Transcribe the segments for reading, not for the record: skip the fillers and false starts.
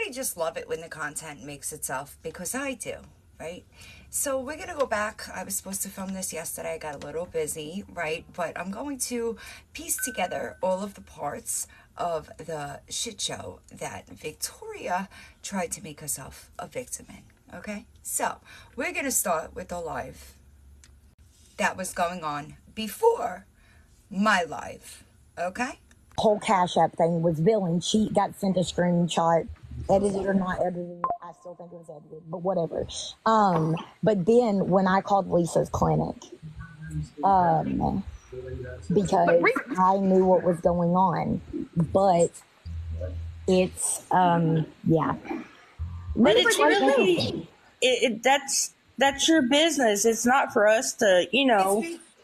I just love it when the content makes itself, because I do, right? So we're going to go back. I was supposed to film this yesterday. I got a little busy, right? But I'm going to piece together all of the parts of the shit show that Victoria tried to make herself a victim in, okay? So we're going to start with the live that was going on before my live, okay? Whole Cash App thing was villain. She got sent a screenshot, edited or not edited. I still think it was edited, but whatever. But then when I called Lisa's clinic, because I knew what was going on, but it's yeah. But it's really that's your business. It's not for us to,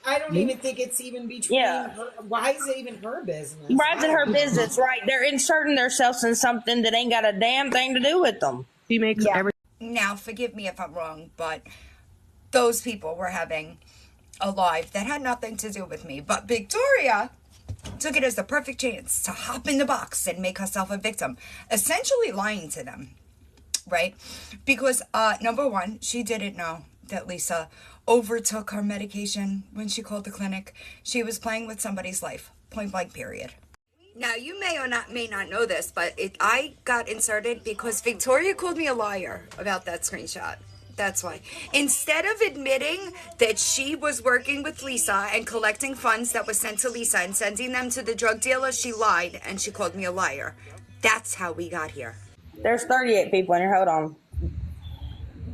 I don't even think it's even between her. Why is it even her business? Why is it her business, right? They're inserting themselves in something that ain't got a damn thing to do with them. She makes everything. Now, forgive me if I'm wrong, but those people were having a live that had nothing to do with me. But Victoria took it as the perfect chance to hop in the box and make herself a victim, essentially lying to them, right? Because, number one, she didn't know that Lisa overtook her medication when she called the clinic. She was playing with somebody's life, point blank, period. Now, you may not know this, but I got inserted because Victoria called me a liar about that screenshot. That's why. Instead of admitting that she was working with Lisa and collecting funds that was sent to Lisa and sending them to the drug dealer, she lied and she called me a liar. That's how we got here. There's 38 people in here. Hold on.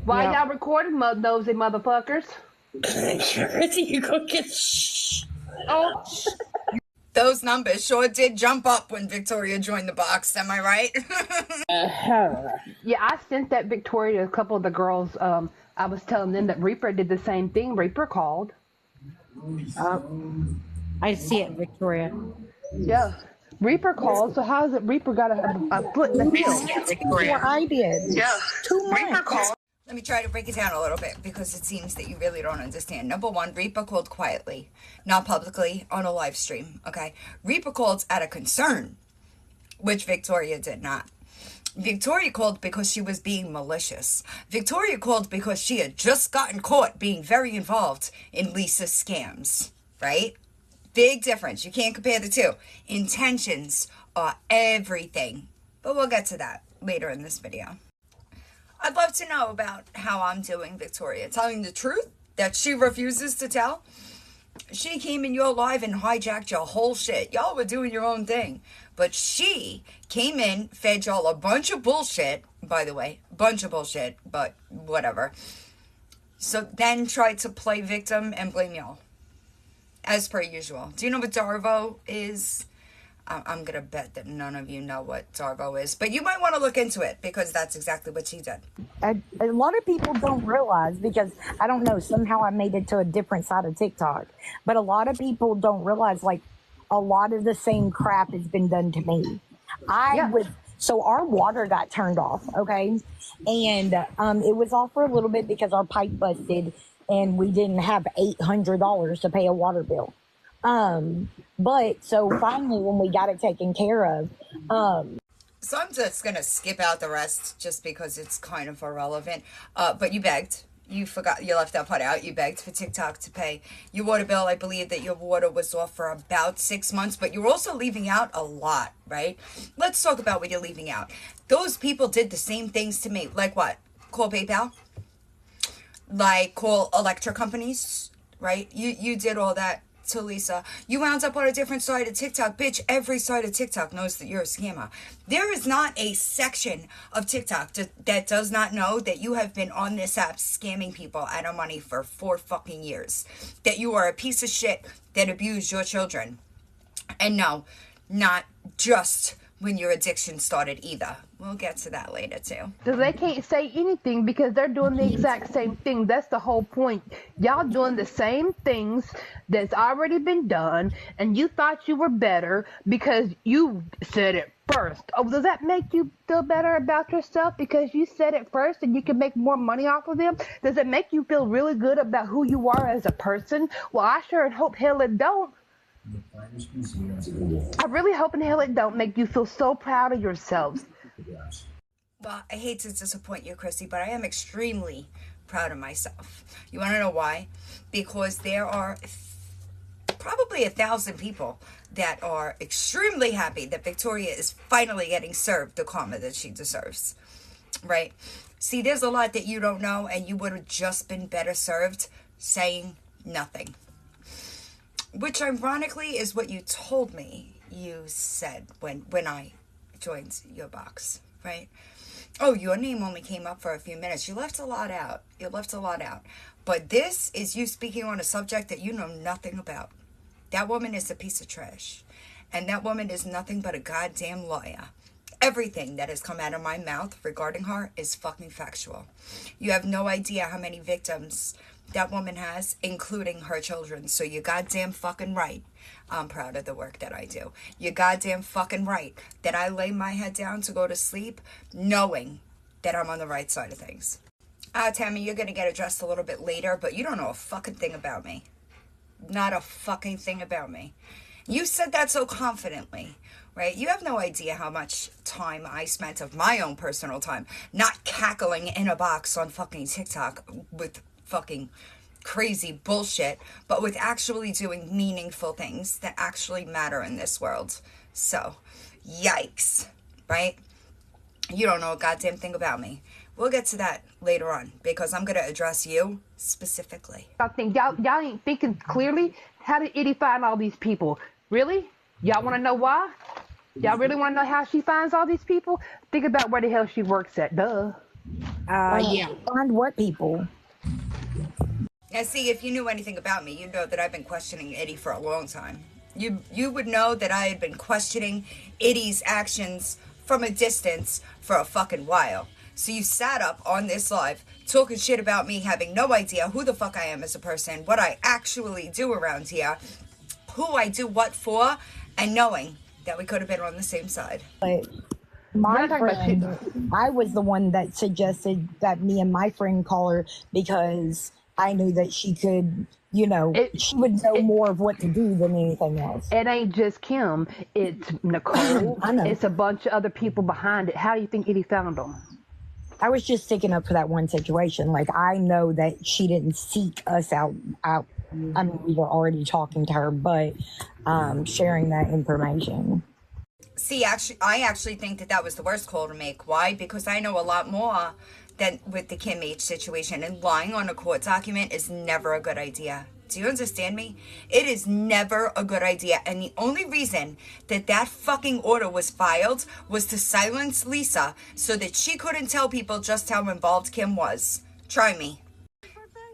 Why y'all recording, nosy motherfuckers? You go get Oh. Those numbers sure did jump up when Victoria joined the box. Am I right? Yeah, I sent that Victoria to a couple of the girls. I was telling them that Reaper did the same thing. Reaper called. I see it, Victoria. Yeah. Reaper called, so how is it Reaper got a foot in the field? Before I did. Yeah. 2 months. Reaper called. Let me try to break it down a little bit because it seems that you really don't understand. Number one, Reaper called quietly, not publicly, on a live stream, okay? Reaper called out of concern, which Victoria did not. Victoria called because she was being malicious. Victoria called because she had just gotten caught being very involved in Lisa's scams, right? Big difference. You can't compare the two. Intentions are everything. But we'll get to that later in this video. I'd love to know about how I'm doing, Victoria. Telling the truth that she refuses to tell. She came in your live and hijacked your whole shit. Y'all were doing your own thing. But she came in, fed y'all a bunch of bullshit, by the way. Bunch of bullshit, but whatever. So then tried to play victim and blame y'all. As per usual. Do you know what Darvo is? I'm going to bet that none of you know what Darvo is. But you might want to look into it because that's exactly what she did. A lot of people don't realize, because I don't know, somehow I made it to a different side of TikTok. But a lot of people don't realize, like, a lot of the same crap has been done to me. So our water got turned off, okay? And it was off for a little bit because our pipe busted and we didn't have $800 to pay a water bill. But so finally when we got it taken care of, so I'm just going to skip out the rest just because it's kind of irrelevant. But you begged. You forgot, you left that part out. You begged for TikTok to pay your water bill. I believe that your water was off for about 6 months, but you're also leaving out a lot, right? Let's talk about what you're leaving out. Those people did the same things to me. Like what? Call PayPal? Like call electric companies, right? You did all that to Lisa. You wound up on a different side of TikTok. Bitch, every side of TikTok knows that you're a scammer. There is not a section of TikTok that does not know that you have been on this app scamming people out of money for 4 fucking years. That you are a piece of shit that abused your children. And no, not just when your addiction started either. We'll get to that later too. So they can't say anything because they're doing the exact same thing. That's the whole point. Y'all doing the same things that's already been done, and you thought you were better because you said it first. Oh, does that make you feel better about yourself because you said it first and you can make more money off of them? Does it make you feel really good about who you are as a person? Well, I sure hope hell it don't. I really hope in hell it don't make you feel so proud of yourselves. Well, I hate to disappoint you, Chrissy, but I am extremely proud of myself. You want to know why? Because there are probably 1,000 people that are extremely happy that Victoria is finally getting served the karma that she deserves, right? See, there's a lot that you don't know, and you would have just been better served saying nothing. Which, ironically, is what you told me you said when I joined your box, right? Oh, your name only came up for a few minutes. You left a lot out. You left a lot out. But this is you speaking on a subject that you know nothing about. That woman is a piece of trash. And that woman is nothing but a goddamn liar. Everything that has come out of my mouth regarding her is fucking factual. You have no idea how many victims that woman has, including her children. So you're goddamn fucking right. I'm proud of the work that I do. You're goddamn fucking right that I lay my head down to go to sleep knowing that I'm on the right side of things. Tammy, you're going to get addressed a little bit later, but you don't know a fucking thing about me. Not a fucking thing about me. You said that so confidently, right? You have no idea how much time I spent of my own personal time not cackling in a box on fucking TikTok with fucking crazy bullshit, but with actually doing meaningful things that actually matter in this world. So, yikes, right? You don't know a goddamn thing about me. We'll get to that later on because I'm going to address you specifically. I think y'all ain't thinking clearly. How did Itty find all these people? Really? Y'all want to know why? Y'all really want to know how she finds all these people? Think about where the hell she works at. Duh. Yeah. Find what people? Now, see, if you knew anything about me, you'd know that I've been questioning Itty for a long time. You would know that I had been questioning Itty's actions from a distance for a fucking while. So you sat up on this live talking shit about me, having no idea who the fuck I am as a person, what I actually do around here, who I do what for, and knowing that we could have been on the same side. But my friend, I was the one that suggested that me and my friend call her because I knew that she could, you know, she would know more of what to do than anything else. It ain't just Kim. It's Nicole. I know. It's a bunch of other people behind it. How do you think Itty found them? I was just sticking up for that one situation. Like, I know that she didn't seek us out. I mean, we were already talking to her, but sharing that information. See, I actually think that was the worst call to make. Why? Because I know a lot more than with the Kim H situation, and lying on a court document is never a good idea. Do you understand me? It is never a good idea. And the only reason that fucking order was filed was to silence Lisa so that she couldn't tell people just how involved Kim was. Try me.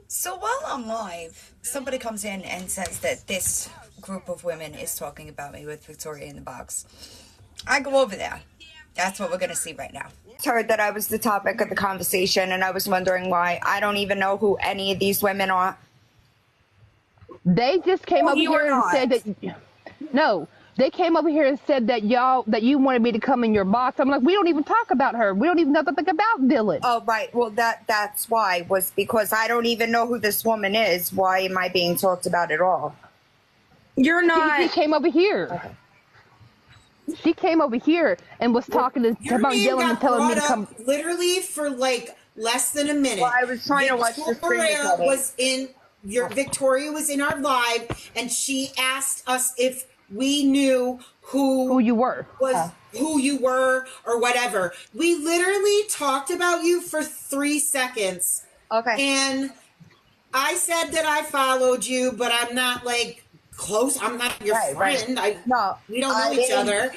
So while I'm live, somebody comes in and says that this group of women is talking about me with Victoria in the box. I go over there. That's what we're going to see right now. Heard that I was the topic of the conversation, and I was wondering why. I don't even know who any of these women are. They just came over here and said that. No, they came over here and said that you wanted me to come in your box. I'm like, we don't even talk about her. We don't even know nothing about Dylan. Oh, right. Well, that's why, was because I don't even know who this woman is. Why am I being talked about at all? You're not. She came over here. Okay. She came over here and was talking about yelling and telling me to come. Literally for like less than a minute. Well, I was trying to watch the screen. Victoria was in our live, and she asked us if we knew who you were, who you were, or whatever. We literally talked about you for 3 seconds. Okay. And I said that I followed you, but I'm not like close. I'm not your friend. Right. No, we don't know each other.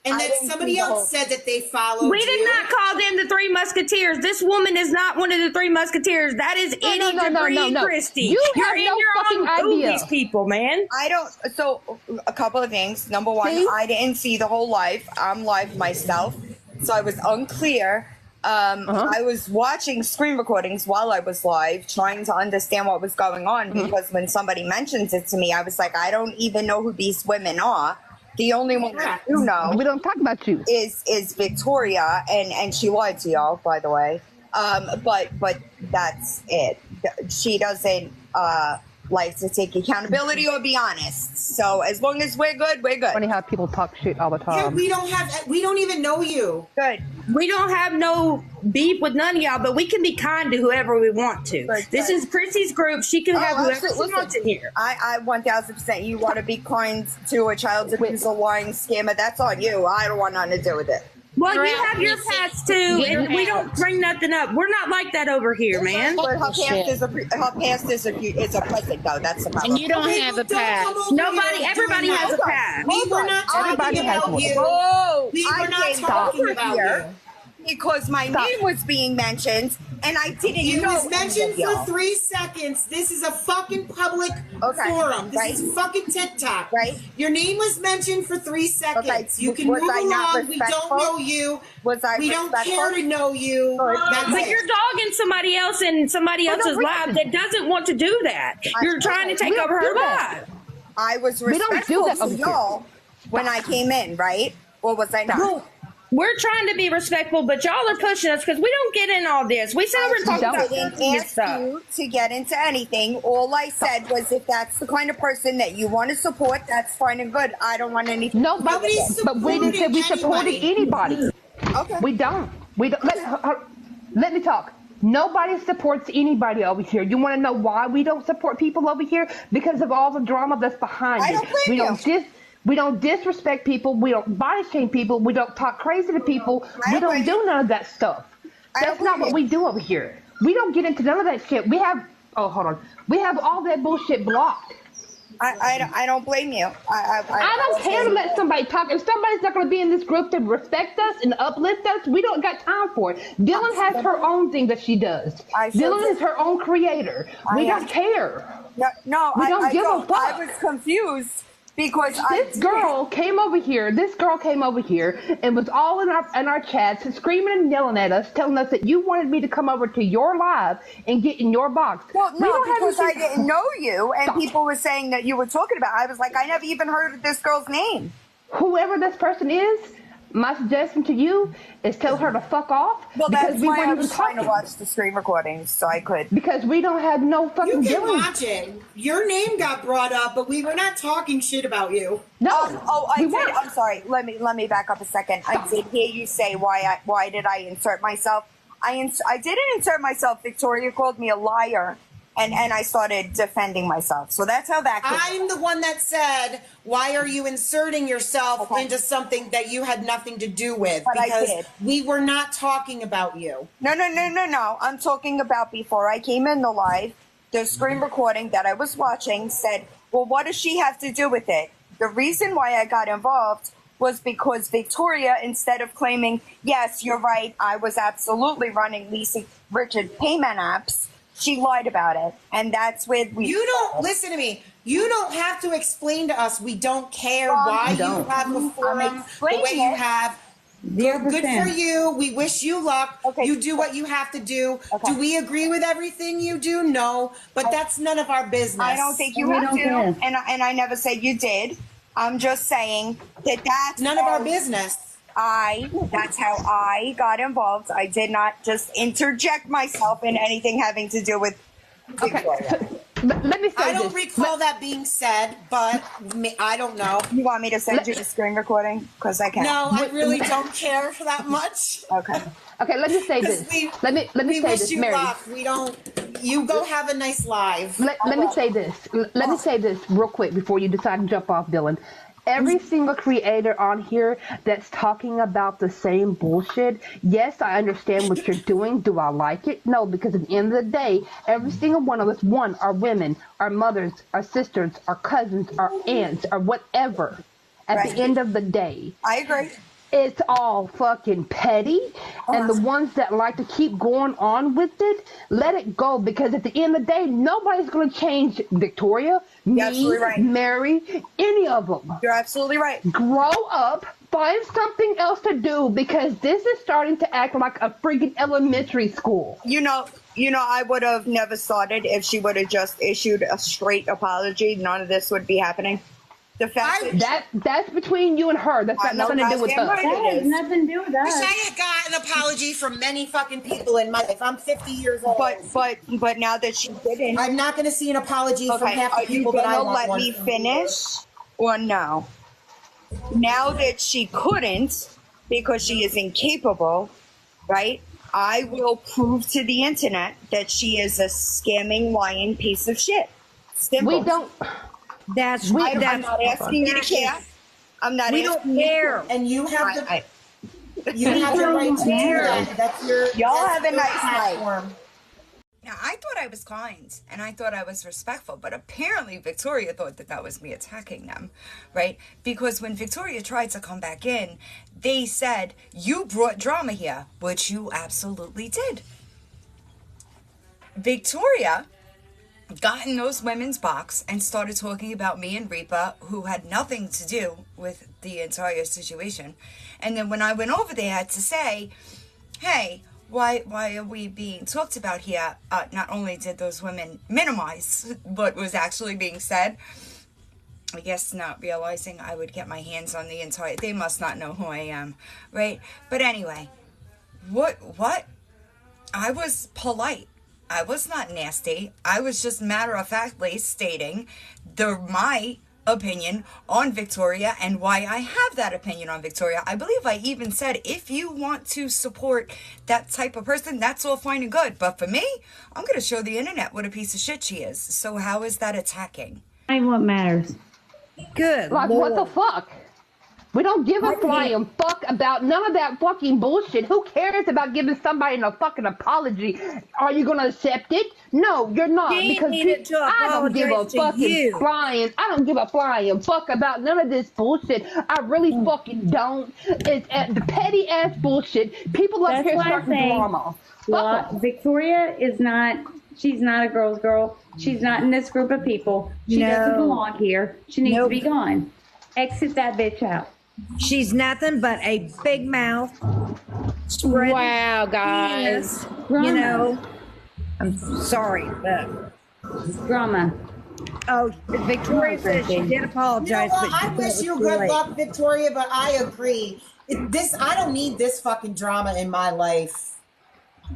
And then somebody else said that they followed We did not call them the Three Musketeers. This woman is not one of the Three Musketeers. That is Itty, Debris, Christie. You're in your own idea. These people, man. I don't. So, a couple of things. Number one, I didn't see the whole live. I'm live myself, so I was unclear. I was watching screen recordings while I was live, trying to understand what was going on, because when somebody mentions it to me, I was like, I don't even know who these women are. The only one that you know, we don't talk about you, is Victoria, and she lied to y'all, by the way. But that's it. She doesn't like to take accountability or be honest. So as long as we're good, we're good. Funny how people talk shit all the Yeah, time. we don't even know you. Good. We don't have no beef with none of y'all, but we can be kind to whoever we want to. Good, This good. is Chrissy's group. She can have whoever she wants in here. I 1000%. You want to be kind to a child abuser, lying scammer? That's on you. I don't want nothing to do with it. Well, you have your past too, and we don't bring nothing up. We're not like that over here, man. But her past is a present though. That's the problem. And you don't have a past. Nobody, everybody has a past. We were not Everybody talking has about one. you. Oh, We were I not came talking over about here you. because my name was being mentioned, and I didn't You know. was mentioned any of for y'all. 3 seconds. This is a fucking public Okay, forum. This right. is fucking TikTok. Right. Your name was mentioned for 3 seconds. Okay, You can was move I not along. We don't respectful? know you. Was I We don't respectful? care to know you. Good. That's But it. you're dogging somebody else in somebody For no else's life reason. that doesn't want to do that. You're trying to take We don't over her do that. life. I was We don't do respectful that to over here. y'all when I came in, right? Or was I not? Well, we're trying to be respectful, but y'all are pushing us because we don't get in all this. We said we're talking I about didn't this ask stuff. you to get into anything. All I said was if that's the kind of person that you want to support, that's fine and good. I don't want anything. Nobody's but we didn't say we supported anybody. Okay. We don't. We don't. Let me talk. Nobody supports anybody over here. You want to know why we don't support people over here? Because of all the drama that's behind I it. don't blame you. We don't disrespect people. We don't body shame people. We don't talk crazy to people. I We don't don't blame do none of that stuff. I That's don't not blame what you. we do over here. We don't get into none of that shit. We have. Oh, hold on. We have all that bullshit blocked. I don't blame you. I don't care to let somebody talk. If somebody's not going to be in this group to respect us and uplift us, we don't got time for it. Dylan has her own thing that she does. Dylan is her own creator. We don't care. No, We don't give a fuck. I was confused because This girl came over here and was all in our chats, screaming and yelling at us, telling us that you wanted me to come over to your live and get in your box. Well, We no, don't have because I anything- didn't know you, and people were saying that you were talking about. I was like, I never even heard of this girl's name. Whoever this person is, my suggestion to you is tell her to fuck off. Well, because that's we why weren't I even was trying to talking. watch the screen recordings so I could. Because we don't have no You fucking can Dylan. watch it. Your name got brought up, but we were not talking shit about you. No. I we did. weren't. I'm sorry. Let me back up a second. I did hear you say why did I insert myself? I didn't insert myself. Victoria called me a liar, and I started defending myself. So that's how that came. I'm the one that said, why are you inserting yourself Okay. into something that you had nothing to do with? But I Because did. we were not talking about you. No. I'm talking about before I came in the live. The screen recording that I was watching said, well, what does she have to do with it? The reason why I got involved was because Victoria, instead of claiming, yes, you're right, I was absolutely running Lisa Richard payment apps, she lied about it. And that's where we... You don't, listen to me, you don't have to explain to us. We don't care Well, why you you don't. have a forum the explaining way you it. have. Good for you. We wish you luck. Okay. You do what you have to do. Okay. Do we agree with everything you do? No. But that's none of our business. I don't think you have to, and I never said you did. I'm just saying that that's None of our how business. that's how I got involved. I did not just interject myself in anything having to do with Victoria. Let me say I don't this. recall that being said, but I don't know. You want me to send you the screen recording? Because I can. No, I really don't care for that much. Okay. Okay, let me say 'Cause this. Let me we say wish this, you Mary. luck. We don't. You go have a nice live. Let me say this. Let me say this real quick before you decide to jump off, Dylan. Every single creator on here that's talking about the same bullshit, yes, I understand what you're doing. Do I like it? No, because at the end of the day, every single one of us, one, are women, our mothers, our sisters, our cousins, our aunts, or whatever. At Right. the end of the day, I agree. it's all fucking petty, and the ones that like to keep going on with it, let it go, because at the end of the day, nobody's going to change Victoria, me, absolutely right. Mary, any of them. You're absolutely right. Grow up, find something else to do, because this is starting to act like a freaking elementary school. You know, I would have never started if she would have just issued a straight apology. None of this would be happening. The fact that's between you and her. That's got nothing to do with us. That has nothing to do with Wish us. I had got an apology from many fucking people in my life. I'm 50 years old. but now that she didn't, I'm not going to see an apology from okay, half the are you people that I gonna want let one me from. finish or no? Now that she couldn't because she is incapable, right? I will prove to the internet that she is a scamming, lying piece of shit. Simple. We don't. That's I'm that's not asking you to care. I'm not. we don't care. And you have the I- you have the right to do that. That's your Y'all that's have a your nice night. platform. Now, I thought I was kind and I thought I was respectful, but apparently Victoria thought that that was me attacking them, right? Because when Victoria tried to come back in, they said, you brought drama here, which you absolutely did. Victoria got in those women's box and started talking about me and Reaper, who had nothing to do with the entire situation. And then when I went over there to say, hey, why are we being talked about here? Not only did those women minimize what was actually being said, I guess not realizing I would get my hands on the entire, they must not know who I am, right? But anyway, what? I was polite. I was not nasty. I was just matter-of-factly stating my opinion on Victoria and why I have that opinion on Victoria. I believe I even said, if you want to support that type of person, that's all fine and good. But for me, I'm going to show the internet what a piece of shit she is. So how is that attacking? Ain't what matters. Good. Like, Lord. what the fuck? We don't give a flying fuck about none of that fucking bullshit. Who cares about giving somebody a fucking apology? Are you gonna accept it? No, you're not. She Because needed to I don't give a apologize to fucking you. I don't give a flying fuck about none of this bullshit. I really fucking don't. It's the petty ass bullshit. People up That's here why I starting say, drama. Well, Fuck 'em. Victoria is not. She's not a girl's girl. She's not in this group of people. She No. doesn't belong here. She needs Nope. to be gone. Exit that bitch out. She's nothing but a big mouth. Spread Wow, guys. you know. I'm sorry, but Drama. oh, Victoria says she did You know apologize, what? but she I thought it wish was you too good late. luck, Victoria, but I agree. I don't need this fucking drama in my life.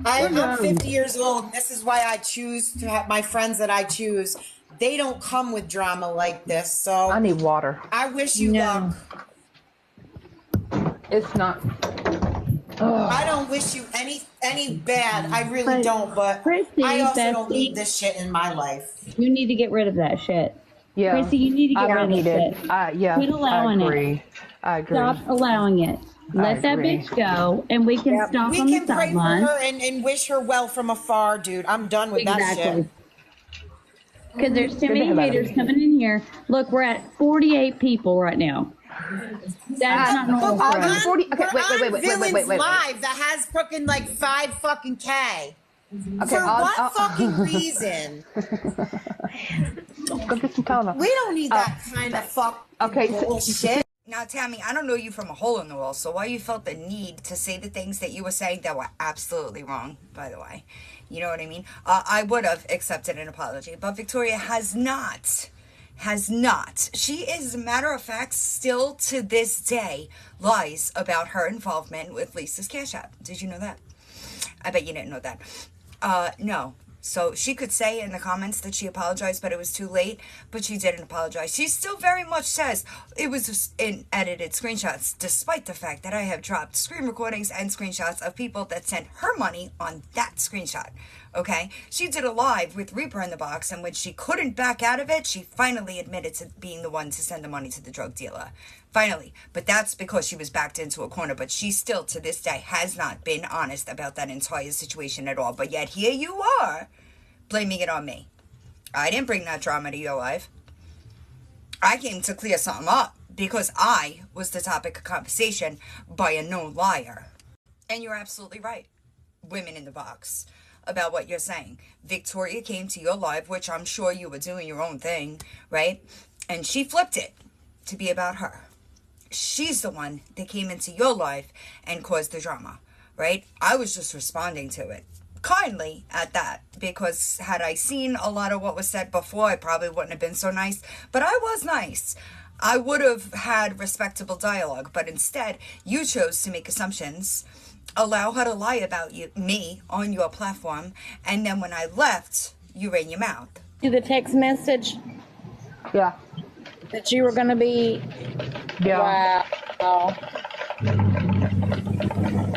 I'm 50 years old. And this is why I choose to have my friends that I choose. They don't come with drama like this. So I need water. I wish you No. luck. It's not. I don't wish you any bad. I really But don't. But Chrissy, I also don't Bestie- need this shit in my life. You need to get rid of that shit. Yeah. Chrissy, you need to I get rid don't of need that it. shit. Yeah. Quit allowing I it. agree. I agree. Stop allowing it. Let that agree. bitch go, and we can stop We on can the pray for sidelines. her and wish her well from afar, dude. I'm done with that Exactly. shit. Because there's too Get the many hell out of haters here. coming in here. Look, we're at 48 people right now. That's not normal but for I'm us. 40 okay, We're wait. on Villains Live that has fucking like 5 fucking K. Okay, For what fucking reason? Go get some Tylenol. We don't need that kind of okay, so- bullshit. Now, Tammy, I don't know you from a hole in the wall, so why you felt the need to say the things that you were saying that were absolutely wrong, by the way. You know what I mean? I would have accepted an apology, but Victoria has not. She is, as a matter of fact, still to this day, lies about her involvement with Lisa's Cash App. Did you know that? I bet you didn't know that. No. So she could say in the comments that she apologized, but it was too late, but she didn't apologize. She still very much says it was just in edited screenshots, despite the fact that I have dropped screen recordings and screenshots of people that sent her money on that screenshot. Okay? She did a live with Reaper in the box, and when she couldn't back out of it, she finally admitted to being the one to send the money to the drug dealer. Finally. But that's because she was backed into a corner. But she still, to this day, has not been honest about that entire situation at all. But yet here you are, blaming it on me. I didn't bring that drama to your life. I came to clear something up because I was the topic of conversation by a known liar. And you're absolutely right. Women in the box about what you're saying. Victoria came to your live, which I'm sure you were doing your own thing, right? And she flipped it to be about her. She's the one that came into your life and caused the drama, right? I was just responding to it kindly at that, because had I seen a lot of what was said before, I probably wouldn't have been so nice, but I was nice. I would have had respectable dialogue, but instead you chose to make assumptions, allow her to lie about me on your platform, and then when I left, you ran your mouth. To the text message Yeah. that you were going to be. Yeah. Wow.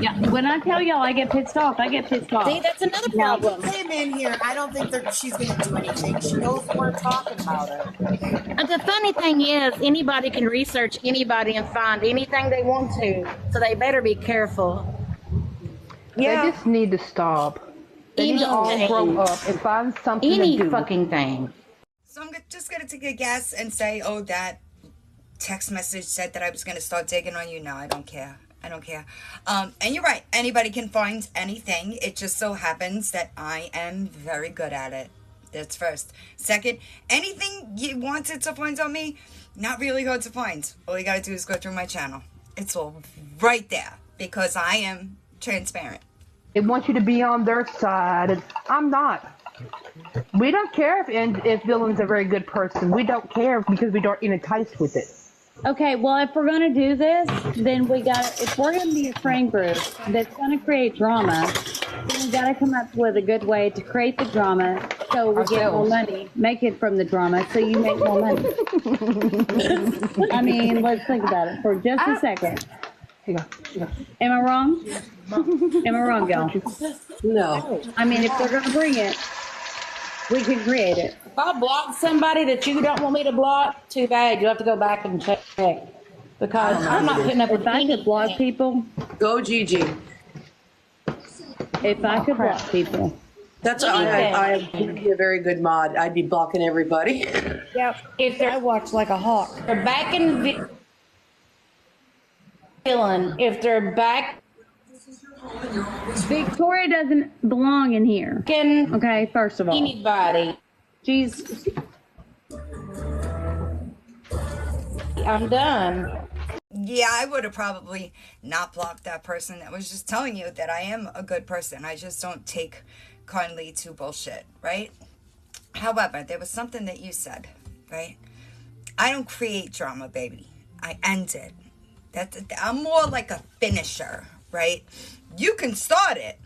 Yeah, when I tell y'all I get pissed off, I get pissed off. See, that's another problem. Came in here. I don't think she's going to do anything. She knows we're talking about her. And the funny thing is, anybody can research anybody and find anything they want to. So they better be careful. Yeah. They just need to stop. They need to all grow up and find something to do. Any fucking thing. So I'm just going to take a guess and say, oh, that text message said that I was going to start digging on you. No, I don't care. I don't care. And you're right. Anybody can find anything. It just so happens that I am very good at it. That's first. Second, anything you wanted to find on me, not really hard to find. All you got to do is go through my channel. It's all right there because I am transparent. They want you to be on their side, and I'm not. We don't care if Dylan's a very good person. We don't care because we don't enticed with it. Okay, well, if we're going to do this, then if we're going to be a friend group that's going to create drama, then we got to come up with a good way to create the drama so we get more money. Make it from the drama so you make more money. I mean, let's think about it for just a second. Here you go. Am I wrong? Am I wrong, y'all? No. I mean, if they're going to bring it, we can create it. If I block somebody that you don't want me to block, too bad. You have to go back and check. Because I'm not putting up with If I could block people, Go, Gigi. if I could block people. That's I would be a very good mod. I'd be blocking everybody. Yep. If I watch like a hawk. they're back in Dylan, if they're back Victoria doesn't belong in here. in Okay, first of all. anybody, She's I'm done. Yeah, I would have probably not blocked that person that was just telling you that I am a good person. I just don't take kindly to bullshit, right? However, there was something that you said, right? I don't create drama, baby. I end it. I'm more like a finisher, right? You can start it,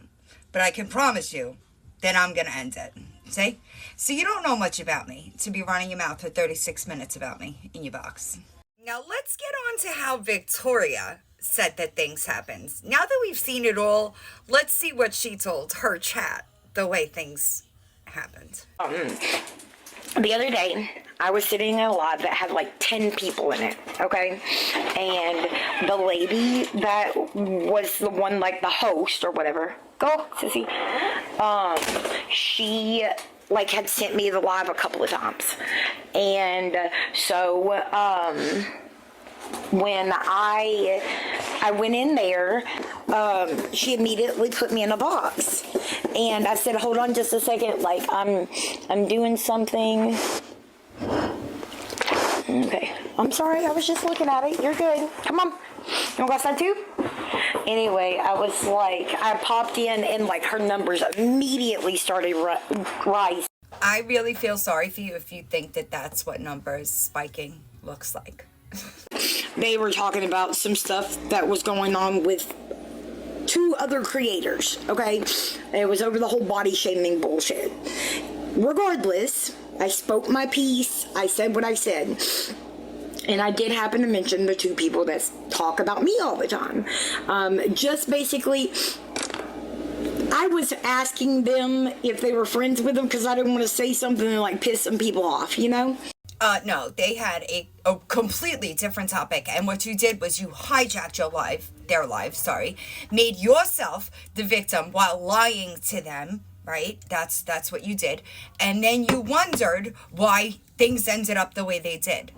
but I can promise you that I'm going to end it. See? So you don't know much about me to be running your mouth for 36 minutes about me in your box. Now let's get on to how Victoria said that things happened. Now that we've seen it all, let's see what she told her chat, the way things happened. The other day, I was sitting in a live that had like 10 people in it, okay? And the lady that was the one, like the host or whatever, go, sissy, she like had sent me the live a couple of times. And so, when I went in there, she immediately put me in a box, and I said, "Hold on, just a second. Like I'm doing something." Okay, I'm sorry. I was just looking at it. You're good. Come on. You want to go outside too? Anyway, I was like, I popped in, and like her numbers immediately started rising. I really feel sorry for you if you think that that's what numbers spiking looks like. They were talking about some stuff that was going on with 2 other creators, okay? It was over the whole body shaming bullshit. Regardless, I spoke my piece. I said what I said. And I did happen to mention the 2 people that talk about me all the time. Just basically, I was asking them if they were friends with them because I didn't want to say something and like piss some people off, you know? No, they had a completely different topic, and what you did was you hijacked their life, made yourself the victim while lying to them, right? That's what you did, and then you wondered why things ended up the way they did.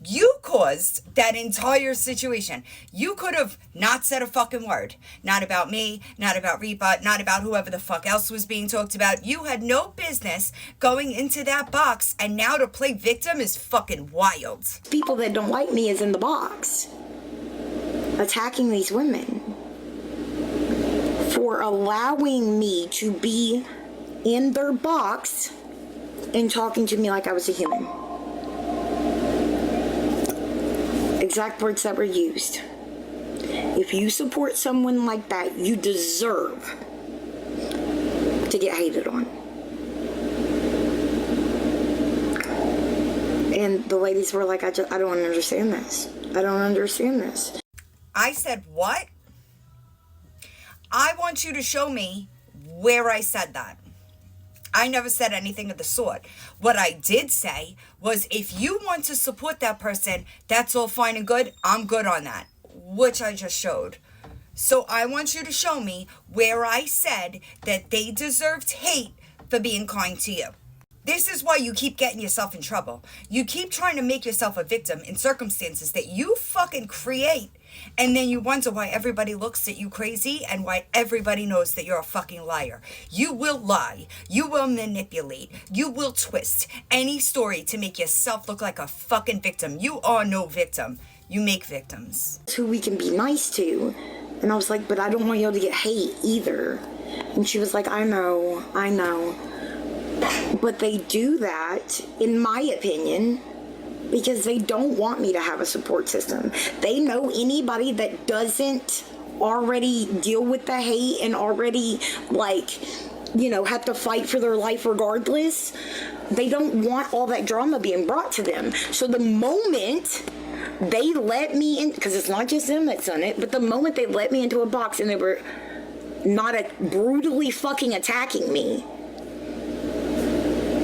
You caused that entire situation. You could have not said a fucking word. Not about me, not about Reaper, not about whoever the fuck else was being talked about. You had no business going into that box, and now to play victim is fucking wild. People that don't like me is in the box, attacking these women for allowing me to be in their box and talking to me like I was a human. exact words that were used. If you support someone like that, you deserve to get hated on. And the ladies were like, I don't understand this. I don't understand this. I said, what? I want you to show me where I said that. I never said anything of the sort. What I did say was, if you want to support that person, that's all fine and good. I'm good on that, which I just showed. So I want you to show me where I said that they deserved hate for being kind to you. This is why you keep getting yourself in trouble. You keep trying to make yourself a victim in circumstances that you fucking create. And then you wonder why everybody looks at you crazy and why everybody knows that you're a fucking liar. You will lie. You will manipulate. You will twist any story to make yourself look like a fucking victim. You are no victim. You make victims. Who we can be nice to. And I was like, but I don't want y'all to get hate either. And she was like, I know. But they do that, in my opinion, because they don't want me to have a support system. They know anybody that doesn't already deal with the hate and already, have to fight for their life regardless. They don't want all that drama being brought to them. So the moment they let me in, because it's not just them that's done it, but the moment they let me into a box and they were not brutally fucking attacking me,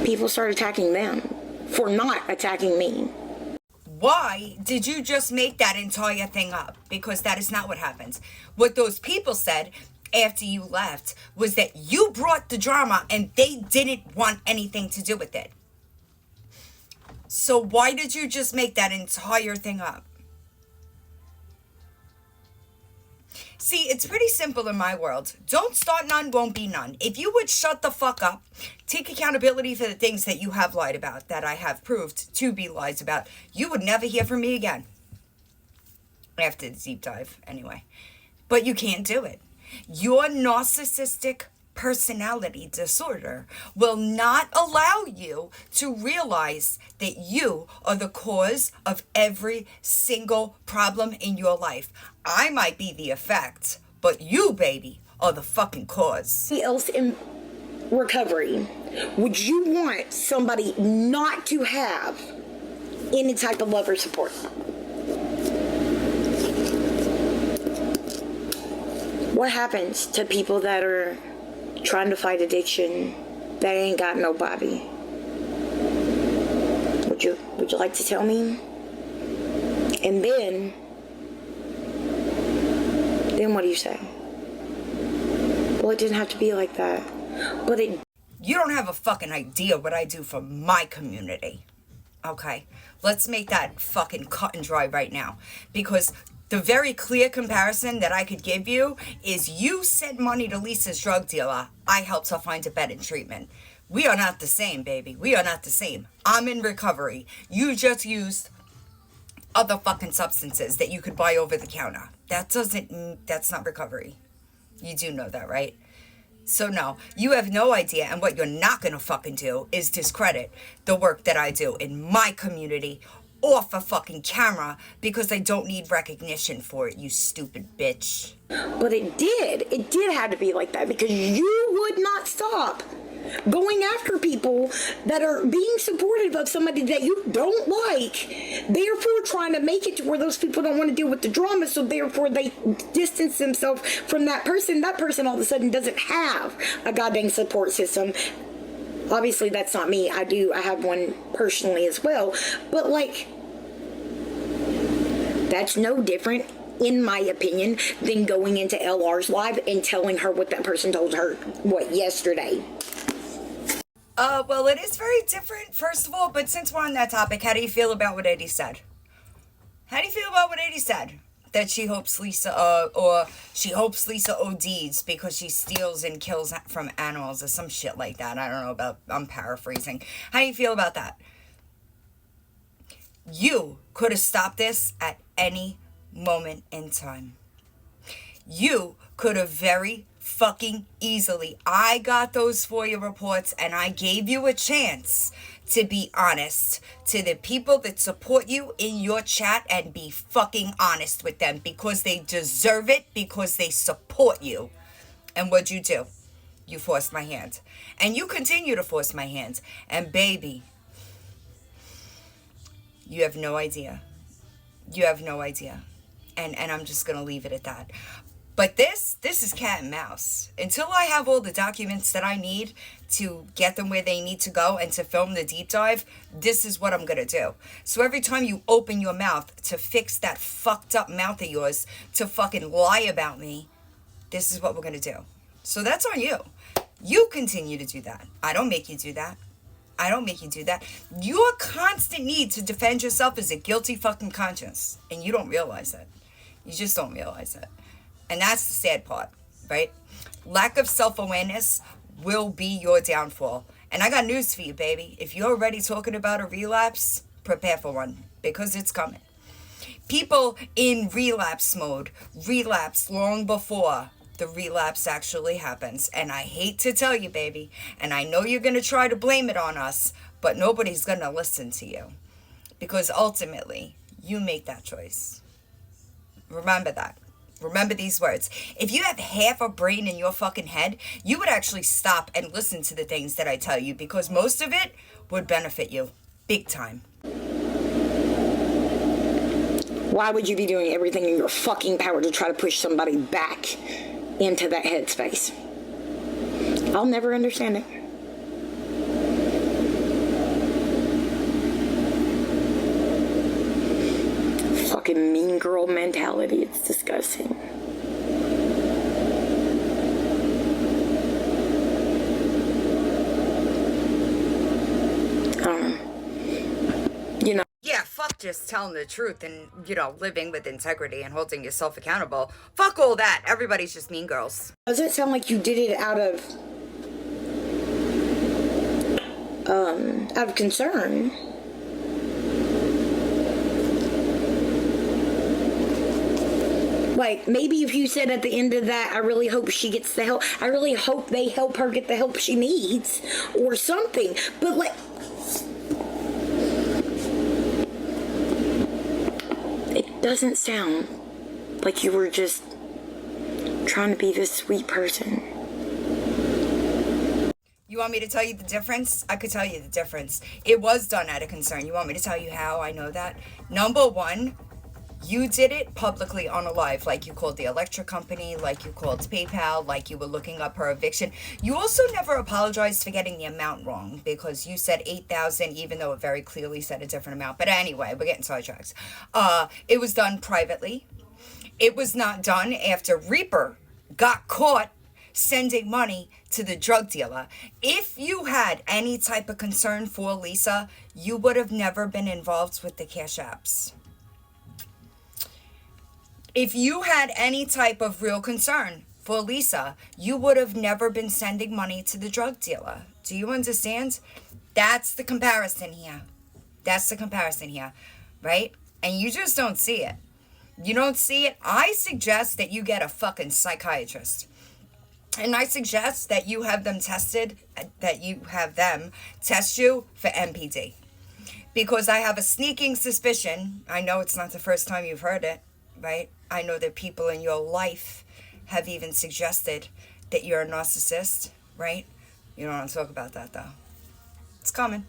people started attacking them for not attacking me. Why did you just make that entire thing up? Because that is not what happens. What those people said after you left was that you brought the drama and they didn't want anything to do with it. So why did you just make that entire thing up? See, it's pretty simple in my world. Don't start none, won't be none. If you would shut the fuck up, take accountability for the things that you have lied about, that I have proved to be lies about, you would never hear from me again. After the deep dive, anyway. But you can't do it. Your narcissistic personality disorder will not allow you to realize that you are the cause of every single problem in your life. I might be the effect, but you, baby, are the fucking cause. Who else in recovery would you want somebody not to have any type of love or support? What happens to people that are trying to fight addiction that ain't got nobody? Would you like to tell me? And then what do you say? Well, it didn't have to be like that. But it... You don't have a fucking idea what I do for my community. Okay? Let's make that fucking cut and dry right now. Because the very clear comparison that I could give you is you sent money to Lisa's drug dealer. I helped her find a bed and treatment. We are not the same, baby. We are not the same. I'm in recovery. You just used other fucking substances that you could buy over the counter. That's not recovery. You do know that, right? So no, you have no idea, and what you're not gonna fucking do is discredit the work that I do in my community off a fucking camera because I don't need recognition for it, you stupid bitch. But it did have to be like that because you would not stop going after people that are being supportive of somebody that you don't like, therefore trying to make it to where those people don't want to deal with the drama, so therefore they distance themselves from that person. That person all of a sudden doesn't have a goddamn support system. Obviously that's not me. I have one personally as well, but that's no different, in my opinion, than going into LR's live and telling her what that person told her, yesterday. Well, it is very different, first of all, but since we're on that topic, how do you feel about what Eddie said? How do you feel about what Eddie said? That she hopes Lisa ODs because she steals and kills from animals or some shit like that. I don't know about, I'm paraphrasing. How do you feel about that? You could have stopped this at any moment in time. You could have very fucking easily. I got those FOIA reports and I gave you a chance to be honest to the people that support you in your chat, and be fucking honest with them, because they deserve it, because they support you. And what'd you do? You forced my hand. And you continue to force my hand. And baby, you have no idea. You have no idea. And I'm just going to leave it at that. But this is cat and mouse. Until I have all the documents that I need to get them where they need to go and to film the deep dive, this is what I'm going to do. So every time you open your mouth to fix that fucked up mouth of yours, to fucking lie about me, this is what we're going to do. So that's on you. You continue to do that. I don't make you do that. I don't make you do that. Your constant need to defend yourself is a guilty fucking conscience. And you don't realize it. You just don't realize it. And that's the sad part, right? Lack of self-awareness will be your downfall. And I got news for you, baby. If you're already talking about a relapse, prepare for one, because it's coming. People in relapse mode relapse long before the relapse actually happens. And I hate to tell you, baby, and I know you're going to try to blame it on us, but nobody's going to listen to you, because ultimately you make that choice. Remember that. Remember these words. If you have half a brain in your fucking head, you would actually stop and listen to the things that I tell you, because most of it would benefit you big time. Why would you be doing everything in your fucking power to try to push somebody back into that headspace? I'll never understand it. Fucking mean girl mentality. It's disgusting. Yeah, fuck just telling the truth and, living with integrity and holding yourself accountable. Fuck all that. Everybody's just mean girls. Does it sound like you did it out of concern? Like, maybe if you said at the end of that, I really hope she gets the help, I really hope they help her get the help she needs, or something. But, like, it doesn't sound like you were just trying to be this sweet person. You want me to tell you the difference? I could tell you the difference. It was done out of concern. You want me to tell you how I know that? Number one, you did it publicly on a live, like you called the electric company, like you called PayPal, like you were looking up her eviction. You also never apologized for getting the amount wrong, because you said 8,000, even though it very clearly said a different amount. But anyway, we're getting sidetracked. It was done privately. It was not done after Reaper got caught sending money to the drug dealer. If you had any type of concern for Lisa, you would have never been involved with the Cash Apps. If you had any type of real concern for Lisa, you would have never been sending money to the drug dealer. Do you understand? That's the comparison here. That's the comparison here, right? And you just don't see it. You don't see it. I suggest that you get a fucking psychiatrist. And I suggest that you have them tested, that you have them test you for MPD. Because I have a sneaking suspicion, I know it's not the first time you've heard it, right? I know that people in your life have even suggested that you're a narcissist, right? You don't want to talk about that, though. It's coming.